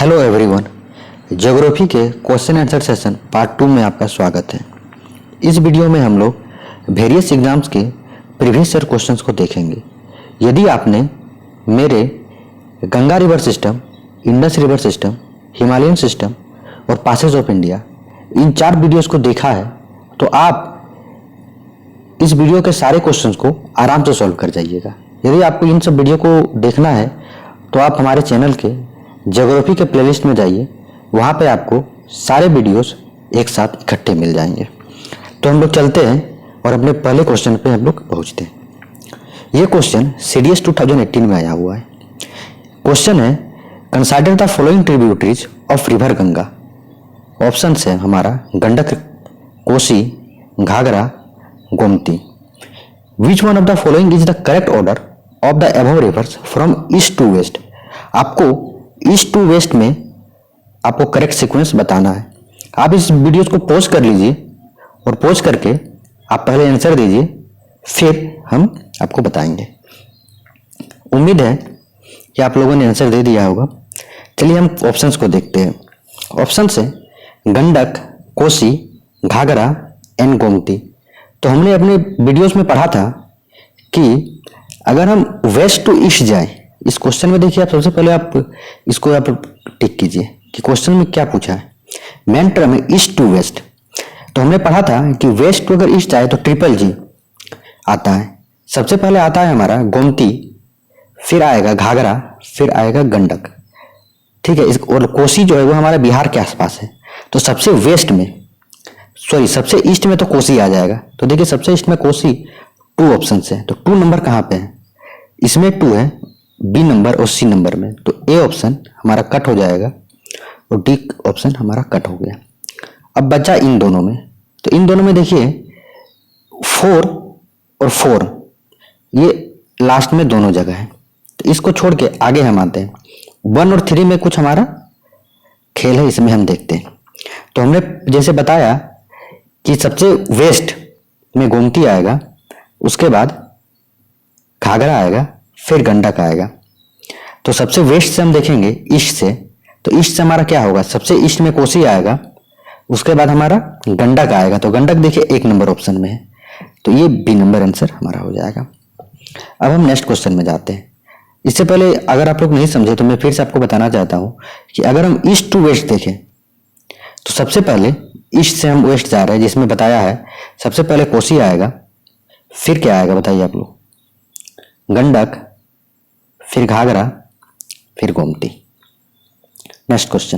Hello everyone, geography के question answer session part 2 में आपका स्वागत है। इस वीडियो में हम लोग वेरियस एग्जाम्स के प्रीवियस ईयर क्वेश्चंस को देखेंगे। यदि आपने मेरे Ganga river system, Indus river system, Himalayan system और पासेज ऑफ इंडिया इन 4 वीडियोस को देखा है तो आप इस वीडियो के सारे क्वेश्चंस को आराम से सॉल्व कर जाइएगा। यदि आपको इन सब वीडियो को देखना है तो आप हमारे चैनल के ज्योग्राफी के प्लेलिस्ट में जाइए, वहाँ पे आपको सारे वीडियोस एक साथ इकट्ठे मिल जाएंगे। तो हम लोग चलते हैं और अपने पहले क्वेश्चन पे हम लोग पहुँचते हैं। ये क्वेश्चन CDS 2018 में आया हुआ है। क्वेश्चन है, consider the following tributaries of river Ganga. Option है हमारा Gandak, Kosi, Ghaghara, Gomti. Which one of the following is the correct order of the above rivers from east to west. आपको ईस्ट टू वेस्ट में आपको करेक्ट सीक्वेंस बताना है। आप इस वीडियो को पॉज कर लीजिए और पॉज करके आप पहले आंसर दीजिए, फिर हम आपको बताएंगे। उम्मीद है कि आप लोगों ने आंसर दे दिया होगा। चलिए हम ऑप्शंस को देखते हैं। ऑप्शन है गंडक, कोसी, घाघरा एंड गोमती। तो हमने अपने वीडियोस में पढ़ा था कि अगर हम वेस्ट टू ईस्ट जाए, इस क्वेश्चन में देखिए, आप सबसे पहले आप इसको आप टिक कीजिए कि क्वेश्चन में क्या पूछा है। मेन टर्म है ईस्ट टू वेस्ट। तो हमने पढ़ा था कि वेस्ट टू अगर ईस्ट जाए तो ट्रिपल जी आता है। सबसे पहले आता है हमारा गोमती, फिर आएगा घाघरा, फिर आएगा गंडक, ठीक है। और कोसी जो है वो हमारा बिहार के आसपास है। तो सबसे वेस्ट में, सॉरी सबसे ईस्ट में तो कोसी आ जाएगा। तो देखिए सबसे ईस्ट में कोसी, 2 ऑप्शन है। तो 2 नंबर कहाँ पे है? इसमें 2 है, बी नंबर और सी नंबर में। तो ए ऑप्शन हमारा कट हो जाएगा और डी ऑप्शन हमारा कट हो गया। अब बचा इन दोनों में। तो इन दोनों में देखिए 4 और 4 ये लास्ट में दोनों जगह है। तो इसको छोड़ के आगे हम आते हैं। 1 और 3 में कुछ हमारा खेल है, इसमें हम देखते हैं। तो हमने जैसे बताया कि सबसे वेस्ट में गोमती आएगा, उसके बाद घाघरा आएगा, फिर गंडक आएगा। तो सबसे वेस्ट से हम देखेंगे ईस्ट से। तो ईस्ट से हमारा क्या होगा? सबसे ईस्ट में कोसी आएगा, उसके बाद हमारा गंडक आएगा। तो गंडक देखिए 1 नंबर ऑप्शन में है। तो ये बी नंबर आंसर हमारा हो जाएगा। अब हम नेक्स्ट क्वेश्चन में जाते हैं। इससे पहले अगर आप लोग नहीं समझे तो मैं फिर से आपको बताना चाहता हूं कि अगर हम ईस्ट टू वेस्ट देखें तो सबसे पहले ईस्ट से हम वेस्ट जा रहे हैं, जिसमें बताया है सबसे पहले कोसी आएगा, फिर क्या आएगा बताइए आप लोग? गंडक, फिर घाघरा, फिर गोमती। Next question.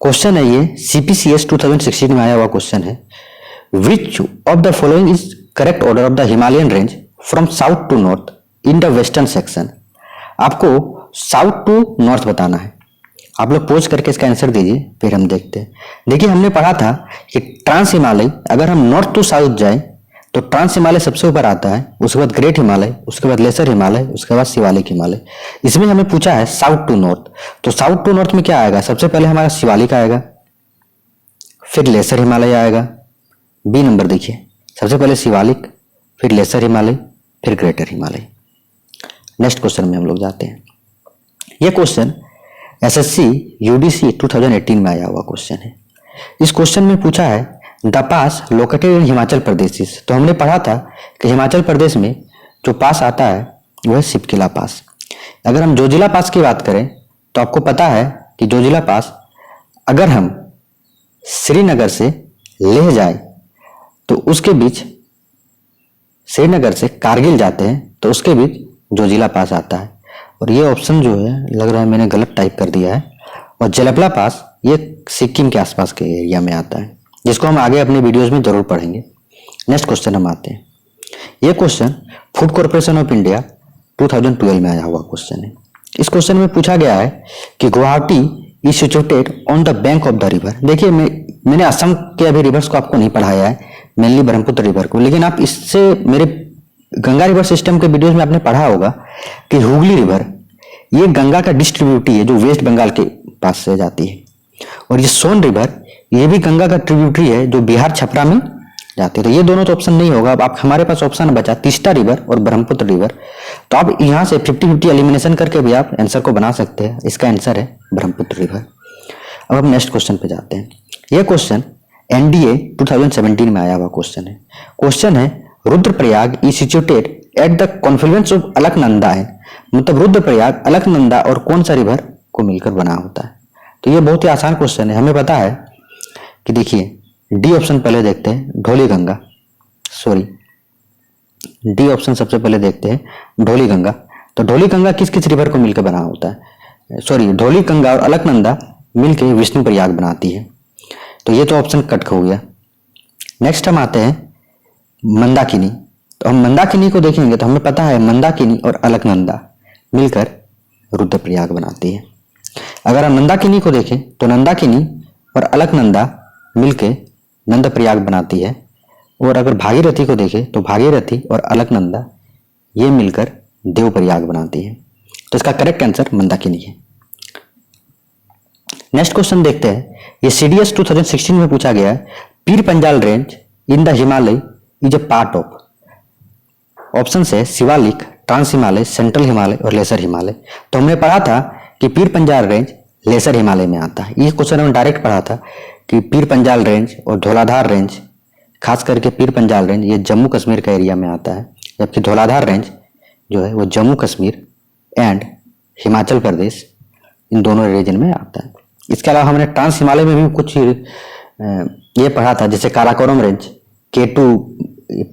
क्वेश्चन है ये CPCS 2016 में आया हुआ क्वेश्चन है। Which of the following is correct order of the Himalayan range from south to north in the western section. आपको साउथ टू नॉर्थ बताना है। आप लोग पोज करके इसका आंसर दीजिए, फिर हम देखते हैं। देखिए हमने पढ़ा था कि ट्रांस हिमालय, अगर हम नॉर्थ टू साउथ जाए तो ट्रांस हिमालय सबसे ऊपर आता है, उसके बाद ग्रेट हिमालय, उसके बाद लेसर हिमालय, उसके बाद शिवालिक हिमालय। इसमें हमें पूछा है साउथ टू नॉर्थ। तो साउथ टू नॉर्थ में क्या आएगा? सबसे पहले हमारा शिवालिक आएगा, फिर लेसर हिमालय आएगा। बी नंबर देखिए, सबसे पहले शिवालिक, फिर लेसर हिमालय, फिर ग्रेटर हिमालय। नेक्स्ट क्वेश्चन में हम लोग जाते हैं। यह क्वेश्चन SSC UDC 2018 में आया हुआ क्वेश्चन है। इस क्वेश्चन में पूछा है the pass located in Himachal Pradesh. तो हमने पढ़ा था कि हिमाचल प्रदेश में जो पास आता है वो है शिपकिला पास। अगर हम जोजिला पास की बात करें तो आपको पता है कि जोजिला पास अगर हम श्रीनगर से लेह जाए तो उसके बीच, श्रीनगर से कारगिल जाते हैं तो उसके बीच जोजिला पास आता है। और ये ऑप्शन जो है लग रहा है मैंने गलत टाइप कर दिया है। और जलपला पास ये सिक्किम के आसपास के एरिया में आता है, जिसको हम आगे अपने वीडियोस में जरूर पढ़ेंगे। नेक्स्ट क्वेश्चन हम आते हैं। ये question food corporation of India 2012 में आया हुआ क्वेश्चन है। इस क्वेश्चन में पूछा गया है कि Guwahati is situated on the bank of the river. देखिए मैंने असम के अभी रिवर्स को आपको नहीं पढ़ाया है, मेनली ब्रह्मपुत्र रिवर को, लेकिन आप इससे मेरे गंगा रिवर सिस्टम के वीडियोज में आपने पढ़ा होगा कि हुगली रिवर ये गंगा का डिस्ट्रीब्यूटरी है जो वेस्ट बंगाल के पास से जाती है। और ये सोन रिवर ये भी गंगा का ट्रिब्यूटरी है जो बिहार छपरा में जाती है। तो ये दोनों तो ऑप्शन नहीं होगा। अब आप हमारे पास ऑप्शन बचा तीस्ता रिवर और ब्रह्मपुत्र रिवर। तो आप यहाँ से 50-50 एलिमिनेशन करके भी आप आंसर को बना सकते हैं। इसका आंसर है ब्रह्मपुत्र रिवर। अब हम नेक्स्ट क्वेश्चन पे जाते हैं। ये क्वेश्चन एनडीए 2017 में आया हुआ क्वेश्चन है। क्वेश्चन है Rudraprayag is situated at the Confluence of Alaknanda है। मतलब रुद्रप्रयाग अलकनंदा और कौन सा रिवर को मिलकर बना होता है। तो ये बहुत ही आसान क्वेश्चन है। हमें पता है कि देखिए डी ऑप्शन पहले देखते हैं, ढोली गंगा। सॉरी, डी ऑप्शन सबसे पहले देखते हैं, ढोली गंगा। तो ढोली गंगा किस किस रिवर को मिलकर बना होता है। सॉरी, ढोली गंगा और अलकनंदा मिलकर विष्णु प्रयाग बनाती है। तो ये तो ऑप्शन कट हो गया। नेक्स्ट हम आते हैं मंदाकिनी। तो हम मंदाकिनी को देखेंगे तो हमें पता है मंदाकिनी और अलकनंदा मिलकर रुद्रप्रयाग बनाती है। अगर हम मंदाकिनी को देखें तो नंदाकिनी और अलकनंदा मिलकर नंदप्रयाग बनाती है। और अगर भागीरथी को देखें तो भागीरथी और अलकनंदा ये मिलकर देवप्रयाग बनाती है। तो इसका करेक्ट आंसर मंदाकिनी है। नेक्स्ट क्वेश्चन देखते हैं। ये सीडीएस 2016 में पूछा गया है, Pir Panjal range in the Himalaya is a part of. Option है शिवालिक, ट्रांस हिमालय, सेंट्रल हिमालय और लेसर हिमालय। तो हमने पढ़ा था कि पीर पंजाल रेंज लेसर हिमालय में आता है। ये क्वेश्चन हमने डायरेक्ट पढ़ा था कि पीर पंजाल रेंज और धौलाधार रेंज, खास करके पीर पंजाल रेंज ये जम्मू कश्मीर का एरिया में आता है, जबकि धौलाधार रेंज जो है वो जम्मू कश्मीर एंड हिमाचल प्रदेश इन दोनों रीजन में आता है। इसके अलावा हमने ट्रांस हिमालय में भी कुछ ये पढ़ा था, जैसे Karakoram range, K2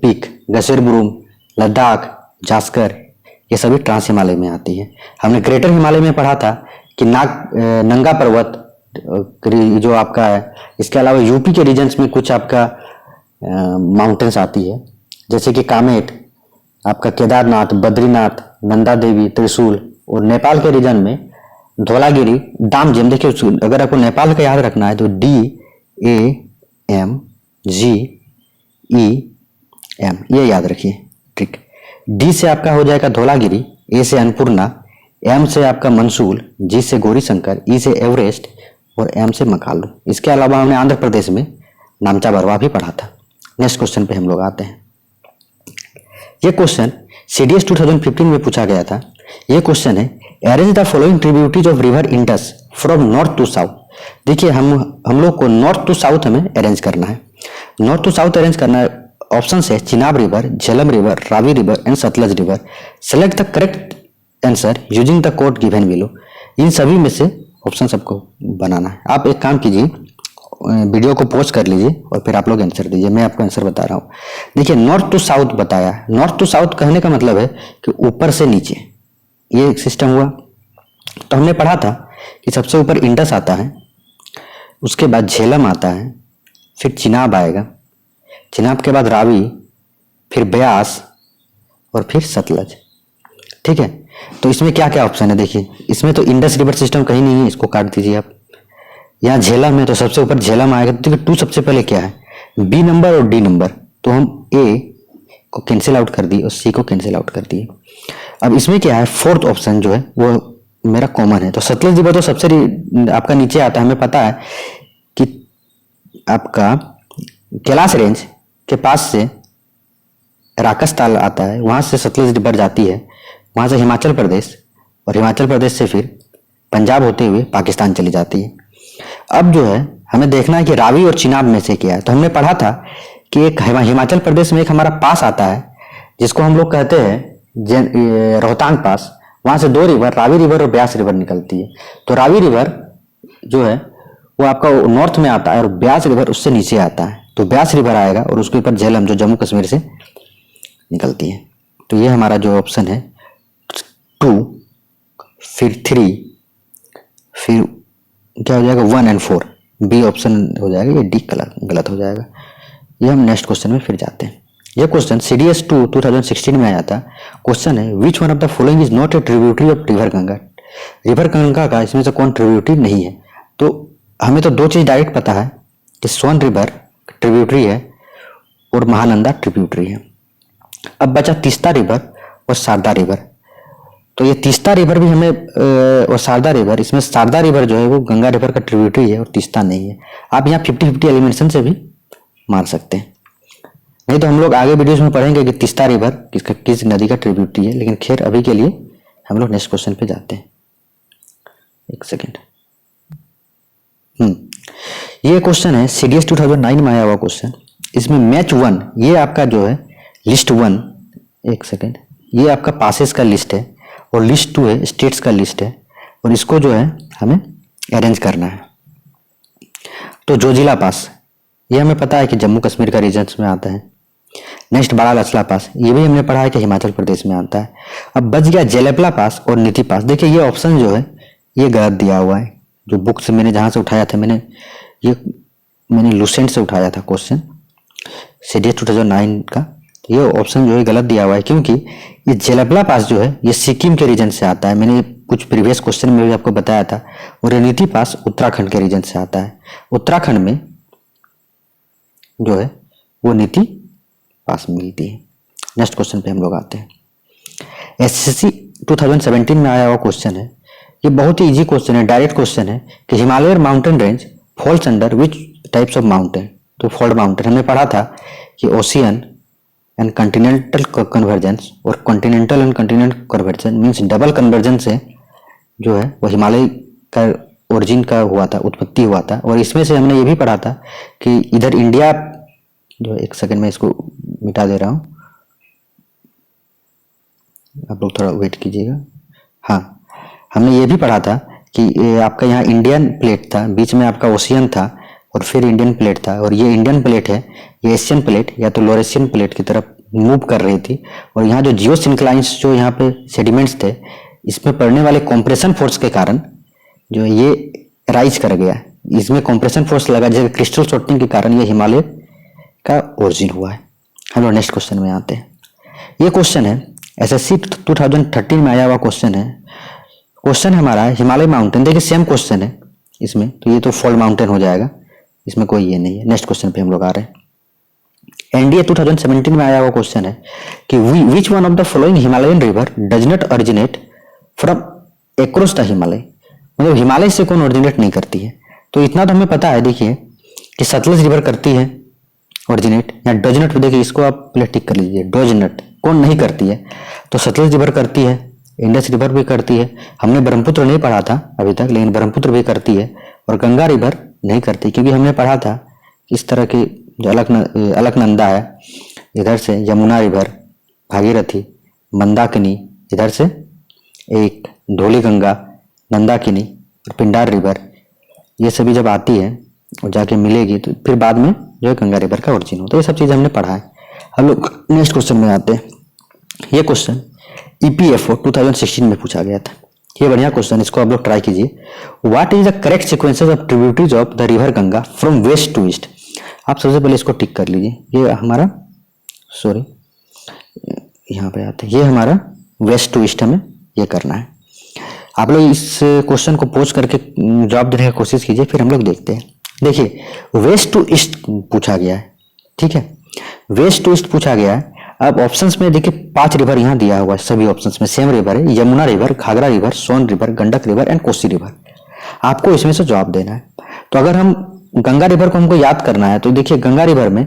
peak, Gasherbrum, Ladakh, Zanskar, ये सभी ट्रांस हिमालय में आती है। हमने ग्रेटर हिमालय में पढ़ा था कि नंगा पर्वत जो आपका है। इसके अलावा यूपी के रीजन्स में कुछ आपका माउंटेन्स आती है, जैसे कि कामेट, आपका केदारनाथ, बद्रीनाथ, नंदा देवी, त्रिशूल। और नेपाल के रीजन में धौलागिरी, डामजेम। देखिए अगर आपको नेपाल का याद रखना है तो DAMGEM ये याद रखिए, ठीक। डी से आपका हो जाएगा धौलागिरी, ए से अन्नपूर्णा, एम से आपका मंसूल, जी से गौरीशंकर, ई से एवरेस्ट और एम से मकालू। इसके अलावा हमने आंध्र प्रदेश में नामचा बरवा भी पढ़ा था। नेक्स्ट क्वेश्चन पे हम लोग आते हैं। ये क्वेश्चन सीडीएस 2015 में पूछा गया था। ये क्वेश्चन है arrange the following tributaries of river Indus from north to south. देखिए हम लोग को नॉर्थ टू साउथ हमें अरेंज करना है। नॉर्थ टू साउथ अरेंज करना है। ऑप्शन है Chenab river, Jhelum river, Ravi river and Sutlej river. Select the correct answer using the code given below. इन सभी में से ऑप्शन सबको बनाना है। आप एक काम कीजिए, वीडियो को पॉज कर लीजिए और फिर आप लोग आंसर दीजिए। मैं आपको आंसर बता रहा हूँ। देखिए नॉर्थ टू साउथ बताया। नॉर्थ टू साउथ कहने का मतलब है कि ऊपर से नीचे, ये सिस्टम हुआ। तो हमने पढ़ा था कि सबसे ऊपर इंडस आता है, उसके बाद झेलम आता है, फिर चिनाब आएगा, चिनाब के बाद रावी, फिर ब्यास और फिर सतलज। ठीक है, तो इसमें क्या क्या ऑप्शन है देखिए। इसमें तो इंडस रिवर सिस्टम कहीं नहीं है, इसको काट दीजिए आप। यहाँ झेलम है तो सबसे ऊपर झेलम आएगा। तो देखिए 2 सबसे पहले क्या है, बी नंबर और डी नंबर। तो हम ए को कैंसिल आउट कर दिए और सी को कैंसिल आउट कर दिए। अब इसमें क्या है, 4th ऑप्शन जो है वो मेरा कॉमन है। तो सतलज रिवर तो सबसे आपका नीचे आता है। हमें पता है कि आपका कैलाश रेंज के पास से राकस ताल आता है, वहां से सतलज रिवर जाती है, वहां से हिमाचल प्रदेश और हिमाचल प्रदेश से फिर पंजाब होते हुए पाकिस्तान चली जाती है। अब जो है हमें देखना है कि रावी और चिनाब में से क्या है। तो हमने पढ़ा था कि एक हिमाचल प्रदेश में एक हमारा पास आता है जिसको हम लोग कहते हैं रोहतांग पास। वहां से 2 रिवर, रावी रिवर और ब्यास रिवर निकलती है। तो रावी रिवर जो है वो आपका नॉर्थ में आता है और ब्यास रिवर उससे नीचे आता है। तो ब्यास रिवर आएगा और उसके ऊपर झेलम जो जम्मू कश्मीर से निकलती है। तो ये हमारा जो ऑप्शन है 2, फिर 3, फिर क्या हो जाएगा 1 एंड 4, बी ऑप्शन हो जाएगा। ये डी गलत हो जाएगा। ये हम नेक्स्ट क्वेश्चन में फिर जाते हैं। ये क्वेश्चन सीडीएस 2016 में आया था। क्वेश्चन है which one of the following is not a tributary of river Ganga. River Ganga का इसमें से कौन ट्रिब्यूटरी नहीं है। तो हमें तो 2 चीज डायरेक्ट पता है कि सोन रिवर ट्रिब्यूटरी है और महानंदा ट्रिब्यूटरी है। अब बचा तीस्ता रिवर और शारदा रिवर। तो ये तीस्ता रिवर भी हमें और शारदा रिवर, इसमें शारदा रिवर जो है वो गंगा रिवर का ट्रिब्यूटरी है और तीस्ता नहीं है। आप यहाँ 50-50 एलिमिनेशन से भी मान सकते हैं। नहीं तो हम लोग आगे वीडियोस में पढ़ेंगे कि तीस्ता रिवर किस नदी का ट्रिब्यूटरी है, लेकिन खैर अभी के लिए हम लोग नेक्स्ट क्वेश्चन पे जाते हैं। एक सेकेंड। ये क्वेश्चन है CDS 2009 में आया हुआ क्वेश्चन। इसमें मैच 1 ये आपका जो है लिस्ट 1, एक सेकेंड, ये आपका पासेस का लिस्ट है और लिस्ट 2 है स्टेट्स का लिस्ट है, और इसको जो है हमें अरेंज करना है। तो जोजिला पास ये हमें पता है कि जम्मू कश्मीर का रीजन्स में आता है। नेक्स्ट बारालाचला पास ये भी हमने पढ़ा है कि हिमाचल प्रदेश में आता है। अब बच गया जेलेपला पास और नीति पास। देखिए ये ऑप्शन जो है ये गलत दिया हुआ है। जो बुक से मैंने जहाँ से उठाया था, मैंने लुसेंट से उठाया था क्वेश्चन CDS 2009 का। ये ऑप्शन जो है गलत दिया हुआ है, क्योंकि ये जेलेपला पास जो है ये सिक्किम के रीजन से आता है। मैंने कुछ प्रीवियस क्वेश्चन में भी आपको बताया था। और ये नीति पास उत्तराखंड के रीजन से आता है। उत्तराखंड में जो है वो नीति पास मिलती है। नेक्स्ट क्वेश्चन पे हम लोग आते हैं। SSC 2017 में आया हुआ क्वेश्चन है। ये बहुत ही इजी क्वेश्चन है, डायरेक्ट क्वेश्चन है कि Himalayan mountain range falls under which types of mountain. तो फोल्ड माउंटेन हमने पढ़ा था कि ओशियन एंड कॉन्टिनेंटल कन्वर्जेंस, और continental and continental convergence means double convergence से जो है वो हिमालय का ओरिजिन का हुआ था, उत्पत्ति हुआ था। और इसमें से हमने ये भी पढ़ा था कि इधर इंडिया जो, एक सेकंड में इसको मिटा दे रहा हूँ, आप लोग थोड़ा वेट कीजिएगा। हाँ, हमने ये भी पढ़ा था कि आपका यहाँ इंडियन प्लेट था, बीच में आपका ओशियन था और फिर इंडियन प्लेट था। और ये इंडियन प्लेट है, ये एशियन प्लेट या तो लोरेशियन प्लेट की तरफ मूव कर रही थी। और यहाँ जो जियोसिंक्लाइंस जो यहाँ पे सेडिमेंट्स थे, इसमें पड़ने वाले कॉम्प्रेशन फोर्स के कारण जो ये राइज कर गया। इसमें कॉम्प्रेशन फोर्स लगा, जैसे क्रिस्टल शॉर्टनिंग के कारण ये हिमालय का ओरिजिन हुआ है। हम लोग नेक्स्ट क्वेश्चन में आते हैं। ये क्वेश्चन है SSC 2013 में आया हुआ क्वेश्चन है। क्वेश्चन हमारा हिमालय माउंटेन। देखिए सेम क्वेश्चन है इसमें, तो ये तो फोल्ड माउंटेन हो जाएगा, इसमें कोई ये नहीं है। नेक्स्ट क्वेश्चन पे हम लोग आ रहे हैं। NDA 2017 में आया हुआ क्वेश्चन है कि विच one of the following Himalayan river does not originate from across the Himalaya. मतलब हिमालय से कौन ओरिजिनेट नहीं करती है। तो इतना तो हमें पता है, देखिए कि सतलज रिवर करती है ओरिजिनेट, या डोजनट। देखिए इसको आप पहले टिक कर लीजिए, डोजनट कौन नहीं करती है। तो सतलज रिवर करती है, इंडस रिवर भी करती है। हमने ब्रह्मपुत्र नहीं पढ़ा था अभी तक, लेकिन ब्रह्मपुत्र भी करती है। और गंगा रिवर नहीं करती, क्योंकि हमने पढ़ा था इस तरह की जो अलकनंदा है, इधर से यमुना रिवर, भागीरथी, मंदाकिनी, इधर से एक धौली गंगा, नंदाकिनी और पिंडार रिवर, ये सभी जब आती है और जाके मिलेगी तो फिर बाद में जो है गंगा रिवर का ओरिजिन होता है। ये सब चीज़ हमने पढ़ा है। हम लोग नेक्स्ट क्वेश्चन में आते हैं। ये क्वेश्चन EPFO 2016 में पूछा गया था। ये बढ़िया क्वेश्चन, इसको आप लोग ट्राई कीजिए। What is the correct sequences of tributaries of the river Ganga from west to east. आप सबसे पहले इसको टिक कर लीजिए। ये हमारा यहाँ पे आते हैं, ये हमारा वेस्ट टू ईस्ट हमें ये करना है। आप लोग इस क्वेश्चन को पोस्ट करके जवाब देने की कोशिश कीजिए, फिर हम लोग देखते हैं। देखिए वेस्ट टू ईस्ट पूछा गया है, ठीक है, वेस्ट टू ईस्ट पूछा गया है। अब ऑप्शंस में देखिए 5 रिवर यहाँ दिया हुआ है, सभी ऑप्शंस में सेम रिवर है, Yamuna river, Ghaghara river, Son river, Gandak river and Kosi river. आपको इसमें से जवाब देना है। तो अगर हम गंगा रिवर को हमको याद करना है, तो देखिए गंगा रिवर में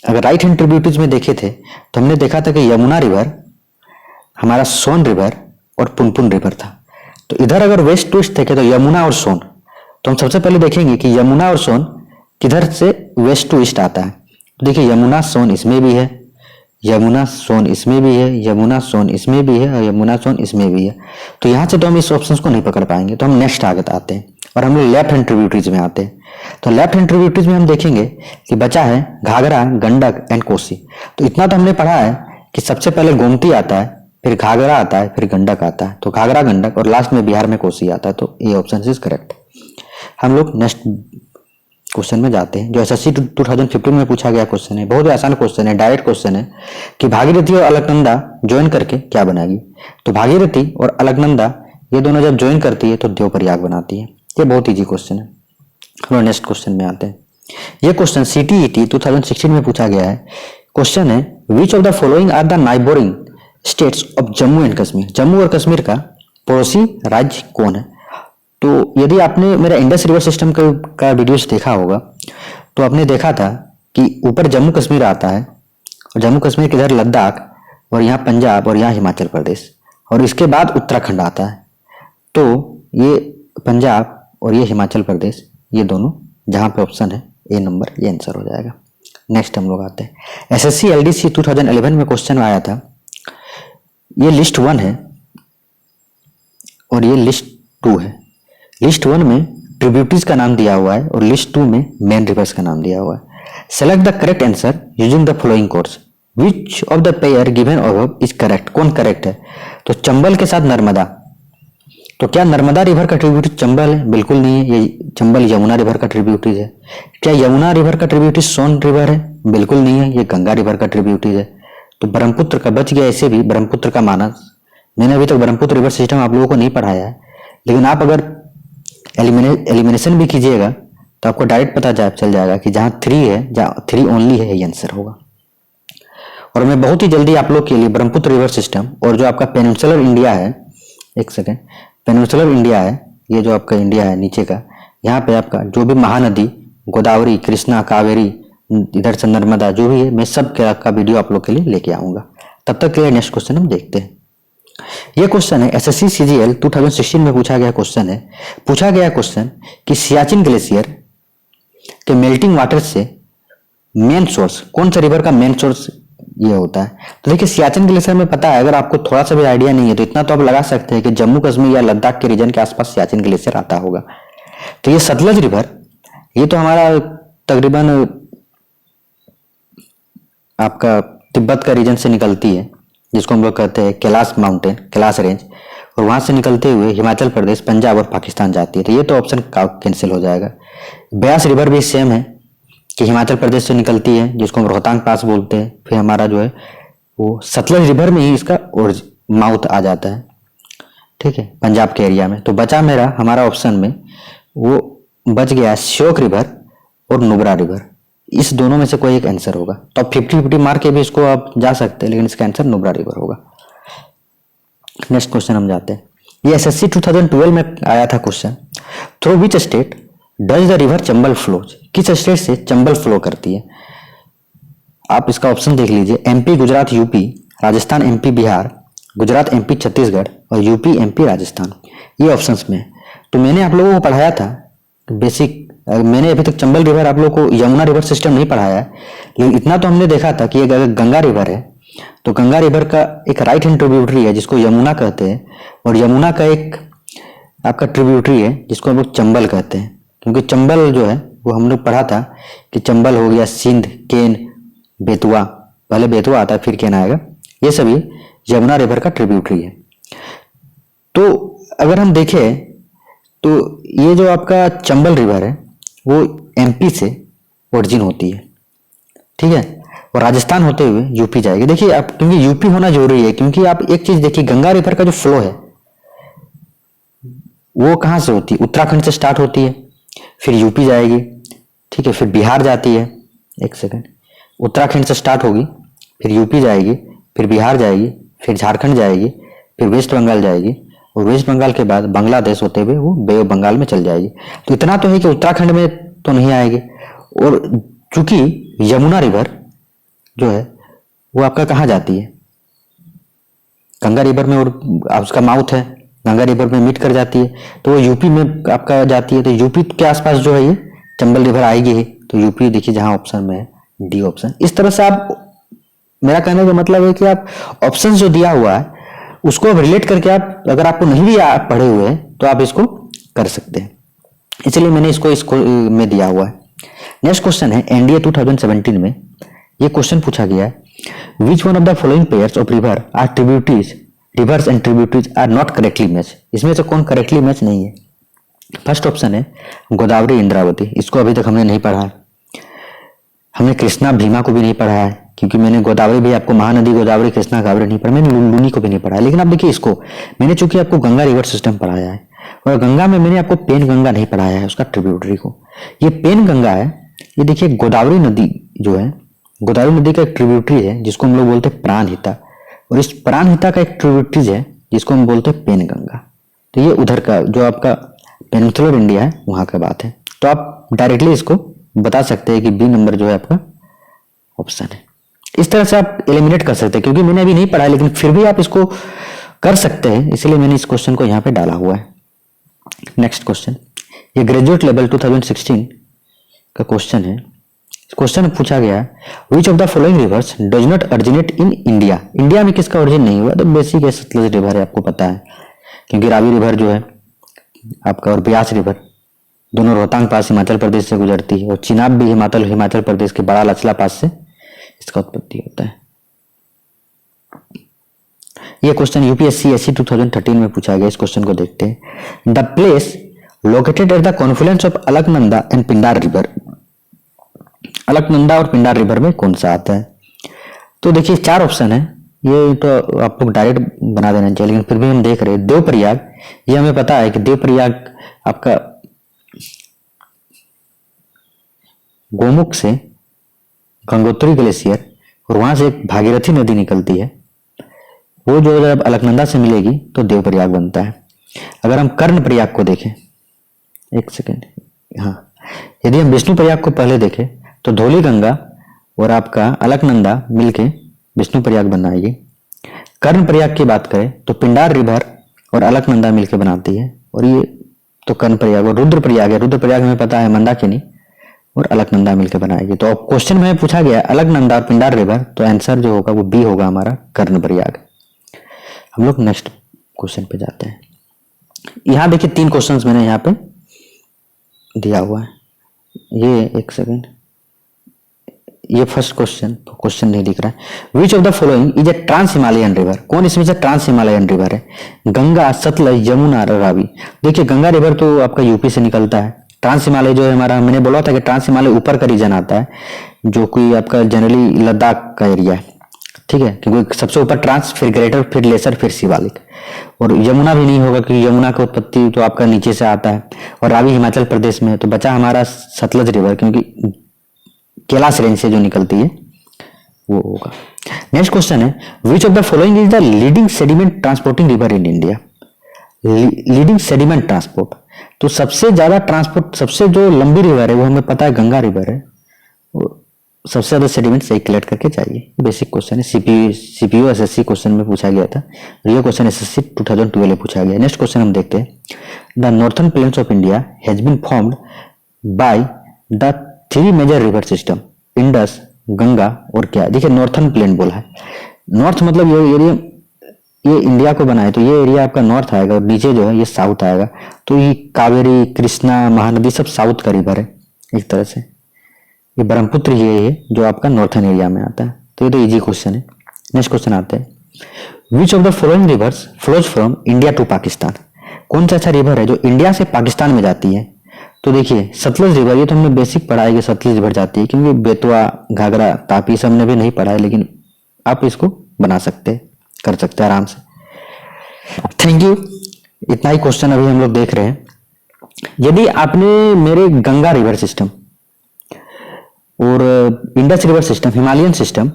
अगर राइट हैंड ट्रिब्यूटरीज में देखे थे तो हमने देखा था कि यमुना रिवर, हमारा सोन रिवर और पुनपुन रिवर था। तो इधर अगर वेस्ट टू ईस्ट देखे तो यमुना और सोन, तो हम सबसे पहले देखेंगे कि यमुना और सोन किधर से वेस्ट टू ईस्ट आता है। देखिए यमुना सोन इसमें भी है, यमुना सोन इसमें भी है, यमुना सोन इसमें भी है और यमुना सोन इसमें भी है। तो यहाँ से तो हम इस ऑप्शन को नहीं पकड़ पाएंगे, तो हम नेक्स्ट आगे आते हैं और हम लोग लेफ्ट हैंड ट्रिब्यूटरीज में आते हैं। तो लेफ्ट हैंड ट्रिब्यूटरीज में हम देखेंगे कि बचा है घाघरा, गंडक एंड कोसी। तो इतना तो हमने पढ़ा है कि सबसे पहले गोमती आता है, फिर घाघरा आता है, फिर गंडक आता है। तो घाघरा, गंडक और लास्ट में बिहार में कोसी आता है। तो ये ऑप्शन इज करेक्ट। हम लोग नेक्स्ट क्वेश्चन में जाते हैं, जो SSC 2015 में पूछा गया क्वेश्चन है। बहुत ही आसान क्वेश्चन है, डायरेक्ट क्वेश्चन है कि भागीरथी और अलकनंदा ज्वाइन करके क्या बनाएगी। तो भागीरथी और अलकनंदा ये दोनों जब ज्वाइन करती है तो देवप्रयाग बनाती है। ये बहुत इजी क्वेश्चन है। हम लोग नेक्स्ट क्वेश्चन में आते हैं। ये क्वेश्चन CTET 2016 में पूछा गया है। क्वेश्चन है which of the following are the neighbouring states of Jammu and Kashmir. Jammu और कश्मीर का पड़ोसी राज्य कौन है। तो यदि आपने मेरा इंडस रिवर सिस्टम का वीडियोस देखा होगा तो आपने देखा था कि ऊपर जम्मू कश्मीर आता है और जम्मू कश्मीर के इधर लद्दाख और यहाँ पंजाब और यहाँ हिमाचल प्रदेश और इसके बाद उत्तराखंड आता है। तो ये पंजाब और ये हिमाचल प्रदेश, ये दोनों जहाँ पे ऑप्शन है ए नंबर, ये आंसर हो जाएगा। नेक्स्ट हम लोग आते हैं एसएससी एलडीसी 2011 में क्वेश्चन आया था। ये लिस्ट 1 है और ये लिस्ट 2 है। लिस्ट 1 में ट्रिब्यूटरीज का नाम दिया हुआ है और लिस्ट 2 में मेन रिवर्स का नाम दिया हुआ है। Select the correct answer using the following course, which of the pair given above is correct. कौन करेक्ट है? तो चंबल के साथ नर्मदा, तो क्या नर्मदा रिवर का ट्रिब्यूटरी चंबल है? बिल्कुल नहीं है, ये चंबल यमुना रिवर का ट्रिब्यूटरी है। क्या यमुना रिवर का ट्रिब्यूटरी सोन रिवर है? बिल्कुल नहीं है, ये गंगा रिवर का ट्रिब्यूटरी है। तो ब्रह्मपुत्र का बच गया, ऐसे भी ब्रह्मपुत्र का मानस। मैंने अभी तक ब्रह्मपुत्र रिवर सिस्टम आप लोगों को नहीं पढ़ाया है, लेकिन आप अगर एलिमिनेशन भी कीजिएगा तो आपको डायरेक्ट पता चल जाएगा कि जहाँ 3 है, जहाँ 3 ओनली है, ये आंसर होगा। और मैं बहुत ही जल्दी आप लोग के लिए ब्रह्मपुत्र रिवर सिस्टम और जो आपका पेनिनसुलर इंडिया है, एक सेकेंड, पेनिनसुलर इंडिया है, ये जो आपका इंडिया है नीचे का, यहाँ पे आपका जो भी महानदी गोदावरी, कृष्णा, कावेरी, इधर से नर्मदा, जो भी है, मैं सब का वीडियो आप लोग के लिए लेके आऊंगा। तब तक के लिए नेक्स्ट क्वेश्चन हम देखते हैं। ये क्वेश्चन है एसएससी सीजीएल 2016 में पूछा गया क्वेश्चन है। पूछा गया क्वेश्चन कि सियाचिन ग्लेशियर के मेल्टिंग वाटर से मेन सोर्स, कौन सा रिवर का मेन सोर्स ये होता है? तो देखिए सियाचिन ग्लेशियर में पता है, अगर आपको थोड़ा सा भी आइडिया नहीं है तो इतना तो आप लगा सकते हैं कि जम्मू कश्मीर या लद्दाख के रीजन के आसपास सियाचिन ग्लेशियर आता होगा। तो ये सतलज रिवर, ये तो हमारा तकरीबन आपका तिब्बत का रीजन से निकलती है, जिसको हम लोग कहते हैं कैलाश माउंटेन, कैलाश रेंज, और वहां से निकलते हुए हिमाचल प्रदेश, पंजाब और पाकिस्तान जाती है। तो ये तो ऑप्शन कैंसिल हो जाएगा। ब्यास रिवर भी सेम है कि हिमाचल प्रदेश से निकलती है, जिसको हम रोहतांग पास बोलते हैं। फिर हमारा जो है वो सतलज रिवर में ही इसका माउथ आ जाता है, ठीक है, पंजाब के एरिया में। तो बचा मेरा हमारा ऑप्शन में वो बच गया श्योक रिवर और नुब्रा रिवर। इस दोनों में से कोई एक आंसर होगा। तो आप 50-50 मार के भी इसको आप जा सकते हैं, लेकिन इसका आंसर नुब्रा रिवर होगा। नेक्स्ट क्वेश्चन हम जाते हैं। ये एसएससी 2012 में आया था question. Through which state does the river Chambal flows? किस स्टेट से चंबल फ्लो करती है? आप इसका ऑप्शन देख लीजिए, MP, Gujarat, UP, Rajasthan, MP, Bihar, Gujarat, MP, Chhattisgarh और यूपी, एमपी, राजस्थान। ये ऑप्शंस में। तो मैंने आप लोगों को पढ़ाया था बेसिक, मैंने अभी तक चंबल रिवर आप लोगों को यमुना रिवर सिस्टम नहीं पढ़ाया है, लेकिन इतना तो हमने देखा था कि अगर गंगा रिवर है तो गंगा रिवर का एक राइट हैंड ट्रिब्यूटरी है जिसको यमुना कहते हैं, और यमुना का एक आपका ट्रिब्यूटरी है जिसको हम लोग चंबल कहते हैं। क्योंकि चंबल जो है वो हम लोग पढ़ा था कि चंबल हो गया सिंध, केन, बेतवा, पहले बेतवा आता है फिर केन आएगा, ये सभी यमुना रिवर का ट्रिब्यूटरी है। तो अगर हम देखें तो ये जो आपका चंबल रिवर है वो एमपी से ओरिजिन होती है, ठीक है, और राजस्थान होते हुए यूपी जाएगी। देखिए आप, क्योंकि यूपी होना जरूरी है, क्योंकि आप एक चीज देखिए, गंगा रिवर का जो फ्लो है वो कहाँ से होती है? उत्तराखंड से स्टार्ट होती है, फिर यूपी जाएगी, ठीक है, फिर बिहार जाती है, एक सेकंड, उत्तराखंड से स्टार्ट होगी, फिर यूपी जाएगी, फिर बिहार जाएगी, फिर झारखंड जाएगी, फिर वेस्ट बंगाल जाएगी, और वेस्ट बंगाल के बाद बांग्लादेश होते हुए वो बे ऑफ बंगाल में चल जाएगी। तो इतना तो है कि उत्तराखंड में तो नहीं आएगी। और चूंकि यमुना रिवर जो है वो आपका कहाँ जाती है? गंगा रिवर में, और उसका माउथ है, गंगा रिवर में मीट कर जाती है, तो वो यूपी में आपका जाती है। तो यूपी के आसपास जो है ये चंबल रिवर आएगी ही। तो यूपी देखिए जहां ऑप्शन में है डी ऑप्शन। इस तरह से आप, मेरा कहने का मतलब है कि आप ऑप्शन जो दिया हुआ है उसको अब रिलेट करके आप, अगर आपको नहीं भी पढ़े हुए हैं तो आप इसको कर सकते हैं, इसलिए मैंने इसको में दिया हुआ है। नेक्स्ट क्वेश्चन है एनडीए 2017 में ये क्वेश्चन पूछा गया है, which one of the following pairs of river are tributaries, rivers and tributaries are not correctly match? इसमें से कौन करेक्टली मैच नहीं है? फर्स्ट ऑप्शन है गोदावरी, इंद्रावती, इसको अभी तक हमने नहीं पढ़ा है। हमने कृष्णा, भीमा को भी नहीं पढ़ा है, क्योंकि मैंने गोदावरी भी आपको, महानदी गोदावरी, कृष्णा, कावेरी नहीं पढ़ा, मैंने लुनी को भी नहीं पढ़ा है। लेकिन आप देखिए इसको मैंने चूंकि आपको गंगा रिवर सिस्टम पढ़ाया है, और गंगा में मैंने आपको पेन गंगा नहीं पढ़ाया है, उसका ट्रिब्यूटरी को। ये पेन गंगा है, ये देखिए गोदावरी नदी जो है, गोदावरी नदी का एक ट्रिब्यूटरी है जिसको हम लोग बोलते हैं प्राणहिता, और इस प्राणहिता का एक ट्रिब्यूटरी है जिसको हम बोलते हैं पेन गंगा। तो ये उधर का जो आपका पेनिनसुलर इंडिया है वहां का बात है। तो आप डायरेक्टली इसको बता सकते हैं कि बी नंबर जो है आपका ऑप्शन है। इस तरह से आप एलिमिनेट कर सकते हैं, क्योंकि मैंने अभी नहीं पढ़ा लेकिन फिर भी आप इसको कर सकते हैं, इसलिए मैंने इस क्वेश्चन को यहाँ पे डाला हुआ है। नेक्स्ट क्वेश्चन, ये ग्रेजुएट लेवल 2016 का क्वेश्चन है। क्वेश्चन पूछा गया विच of the following reverse does not originate in India. India में किसका ओरिजिन नहीं हुआ? तो बेसिक है सतलज रिवर है, आपको पता है, क्योंकि रावी रिवर जो है आपका और ब्यास रिवर दोनों रोहतांग पास हिमाचल प्रदेश से गुजरती है, और चिनाब भी हिमाचल प्रदेश के बड़ा लचला पास से इसका उत्पत्ति होता है। यह क्वेश्चन यूपीएससी एससी 2013 में पूछा गया। इस क्वेश्चन को देखते हैं। The place located at the Confluence of Alaknanda and Pindar river. Alaknanda और पिंडार रिवर में कौन सा आता है? तो देखिए 4 ऑप्शन है, ये तो आप लोग डायरेक्ट बना देना चाहिए, लेकिन फिर भी हम देख रहे हैं। देवप्रयाग, ये हमें पता है कि देवप्रयाग आपका गोमुख से गंगोत्री ग्लेशियर और वहां से एक भागीरथी नदी निकलती है, वो जो जब अलकनंदा से मिलेगी तो देवप्रयाग बनता है। अगर हम कर्णप्रयाग को देखें, एक सेकेंड, हाँ, यदि हम विष्णु प्रयाग को पहले देखें तो धौली गंगा और आपका अलकनंदा मिलके विष्णु प्रयाग बनाएगी। कर्ण प्रयाग की बात करें तो पिंडार रिवर और अलकनंदा मिलके बनाती है, और ये तो कर्ण प्रयाग। और रुद्र प्रयाग है, रुद्र प्रयाग हमें पता है मंदाकिनी और अलकनंदा मिलकर बनाएगी। तो अब क्वेश्चन में पूछा गया अलकनंदा और पिंडार रिवर, तो आंसर जो होगा वो बी होगा हमारा, कर्ण प्रयाग। हम लोग नेक्स्ट क्वेश्चन पे जाते हैं। यहाँ देखिए 3 क्वेश्चंस मैंने यहाँ पे दिया हुआ है। ये एक सेकेंड, ये फर्स्ट क्वेश्चन नहीं दिख रहा है। Which of the following is a trans Himalayan river. कौन इसमें से ट्रांस हिमालयन रिवर है? गंगा, सतलज, यमुना, रावी। देखिए गंगा रिवर तो आपका यूपी से निकलता है। ट्रांस हिमालय जो है हमारा, मैंने बोला था कि ट्रांस हिमालय ऊपर का रीजन आता है, जो कि आपका जनरली लद्दाख का एरिया है, ठीक है, क्योंकि सबसे ऊपर ट्रांस, फिर ग्रेटर, फिर लेसर, फिर शिवालिक। और यमुना भी नहीं होगा क्योंकि यमुना का उत्पत्ति तो आपका नीचे से आता है, और रावी हिमाचल प्रदेश में। तो बचा हमारा सतलज रिवर, क्योंकि कैलाश रेंज से जो निकलती है वो होगा। नेक्स्ट क्वेश्चन है which of the following is the leading sediment transporting river in India. Leading sediment transport, तो सबसे ज्यादा ट्रांसपोर्ट, सबसे जो लंबी रिवर है वो हमें पता है गंगा रिवर है, और सबसे ज्यादा सेडिमेंट सही कलेक्ट करके चाहिए। बेसिक क्वेश्चन है, सीपीयू एसएससी क्वेश्चन में पूछा गया था, और ये क्वेश्चन एसएससी 2012 में पूछा गया। नेक्स्ट क्वेश्चन हम देखते हैं। The northern plains of India has been formed by the 3 major river system, Indus, Ganga और क्या। देखिए नॉर्थर्न प्लेन बोला है, नॉर्थ मतलब ये एरिया, ये इंडिया को बना है, तो ये एरिया आपका नॉर्थ आएगा, और नीचे जो है ये साउथ आएगा। तो ये कावेरी, कृष्णा, महानदी सब साउथ का रिवर है एक तरह से। ये ब्रह्मपुत्र ही है जो आपका नॉर्थर्न एरिया में आता है। तो ये तो इजी क्वेश्चन है। नेक्स्ट क्वेश्चन आते हैं। Which of the following rivers flows from India to Pakistan. कौन सा ऐसा रिवर है जो इंडिया से पाकिस्तान में जाती है? तो देखिए सतलज रिवर, ये तो हमने बेसिक पढ़ा है कि सतलज रिवर जाती है, क्योंकि बेतवा, घाघरा, तापी सब ने भी नहीं पढ़ा है, लेकिन आप इसको बना सकते, कर सकते हैं आराम से। Thank you. इतना ही क्वेश्चन अभी हम लोग देख रहे हैं। यदि आपने मेरे गंगा रिवर सिस्टम और Indus river system, Himalayan system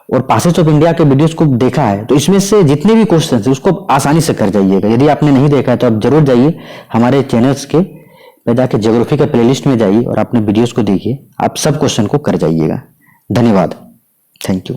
और पासेज ऑफ इंडिया के वीडियोस को देखा है, तो इसमें से जितने भी क्वेश्चन है उसको आसानी से कर जाइएगा। यदि आपने नहीं देखा है तो आप जरूर जाइए हमारे चैनल्स के पे जाके ज्योग्राफी के प्लेलिस्ट में जाइए और अपने वीडियोस को देखिए, आप सब क्वेश्चन को कर जाइएगा। धन्यवाद, थैंक यू।